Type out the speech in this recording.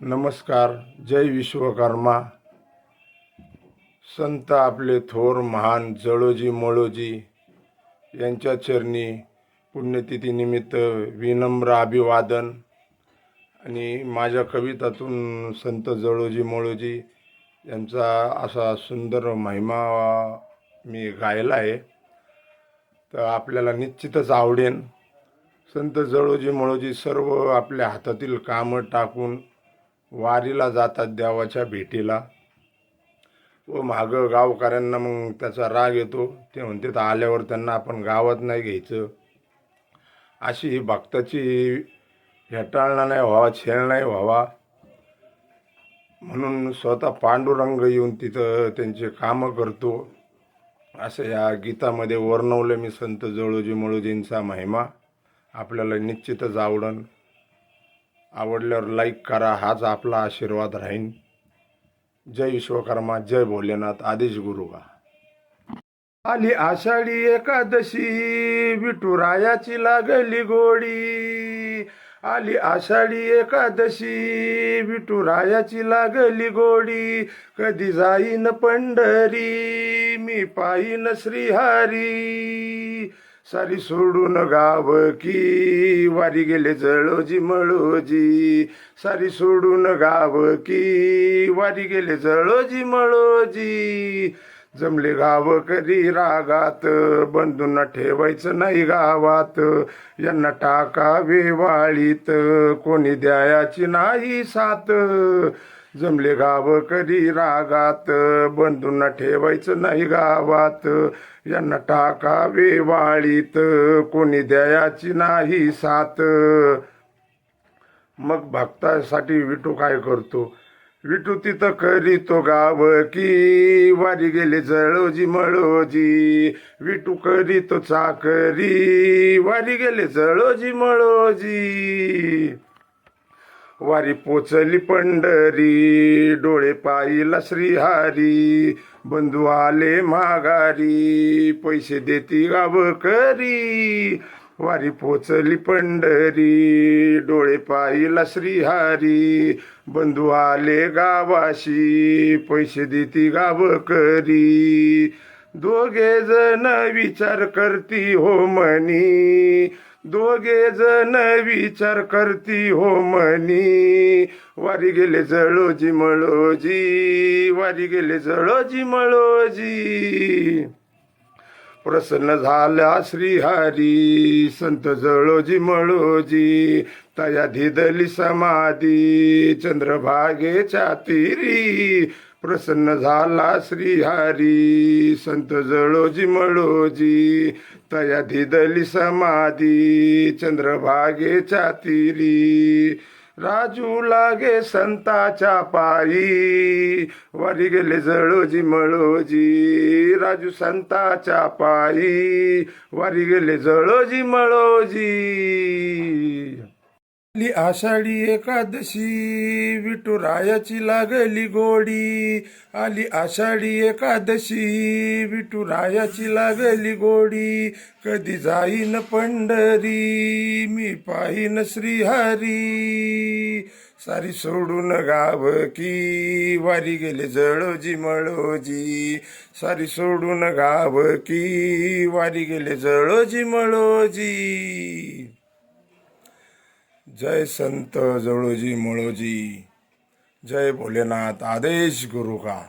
नमस्कार. जय विश्वकर्मा. संत आपले थोर महान जळोजी मळोजी यांच्या चरणी पुण्यतिथीनिमित्त विनम्र अभिवादन. आणि माझ्या कवितातून संत जळोजी मळोजी यांचा असा सुंदर महिमा मी गायला आहे, तर आपल्याला निश्चितच आवडेल. संत जळोजी मळोजी सर्व आपल्या हातातील कामं टाकून वारीला जातात देवाच्या भेटीला, व मागं गावकऱ्यांना मग त्याचा राग येतो. ते म्हणतात आल्यावर त्यांना आपण गावात नाही घ्यायचं. अशी ही भक्ताची हेटाळणा नाही व्हावा, छेळ नाही व्हावा म्हणून स्वतः पांडुरंग येऊन तिथं त्यांचे कामं करतो, असं या गीतामध्ये वर्णवलं मी संत जळोजी मळोजींचा महिमा. आपल्याला निश्चितच आवडल्यावर लाईक करा, हाच आपला आशीर्वाद राहील. जय विश्वकर्मा, जय भोलेनाथ, आदेश गुरु का. आली आषाढी एकादशी, विठुरायाची लागली गोडी. आली आषाढी एकादशी, विठुरायाची लागली गोडी. कधी जाईन पंढरी, मी पायीन श्रीहरी. सारी सोडून गाव की वारी गेले जळोजी मळोजी. सारी सोडून गाव की वारी गेले जळोजी मळोजी. जमले गाव कधी रागात, बंधूंना ठेवायचं नाही गावात. यांना टाकावे वाळीत, कोणी द्यायाची नाही साथ. जमले गाव कधी रागात, बंधूंना ठेवायचं नाही गावात. यांना टाकावे वाळीत, कोणी द्यायाची नाही साथ. मग भक्तासाठी विठू काय करतो? विठू तिथं करीतो गाव की वारी गेले जळोजी मळोजी. विठू करीतो चाकरी, वारी गेले जळोजी मळोजी. वारी पोचली पंढरी, डोळे पाहिला श्रीहरी. बंधू आले माघारी, पैसे देती गावकरी. वारी पोचली पंढरी, डोळे पाहिला श्रीहरी. बंधू आले गावाशी, पैसे देती गावकरी. दोघे जण विचार करती हो मनी, दोघे जण विचार करती हो मनी. वारी गेले जळोजी मळोजी, वारी गेले जळोजी मळोजी. प्रसन्न झाला श्रीहरी, संत जळोजी मळोजी. तया धिदली समाधी, चंद्रभागेच्या तीरी. प्रसन्न झाला श्रीहरी, संत जळोजी मळोजी. तया धिदली समाधी, चंद्रभागेच्या तीरी. राजू लागे संताच्या पायी, वारी गेले जळोजी मळोजी. राजू संताच्या पायी, वारी गेले जळोजी मळोजी. आली आषाढी एकादशी, विठुरायाची लागली गोडी. आली आषाढी एकादशी, विठुरायाची लागली गोडी. कधी जाईन पंढरी, मी पाहीन श्रीहरी. सारी सोडून गाव की वारी गेले जळोजी मळोजी. सारी सोडून गाव की वारी गेले जळोजी मळोजी. जय संत जळोजी मळोजी, जय भोलेनाथ, आदेश गुरु का.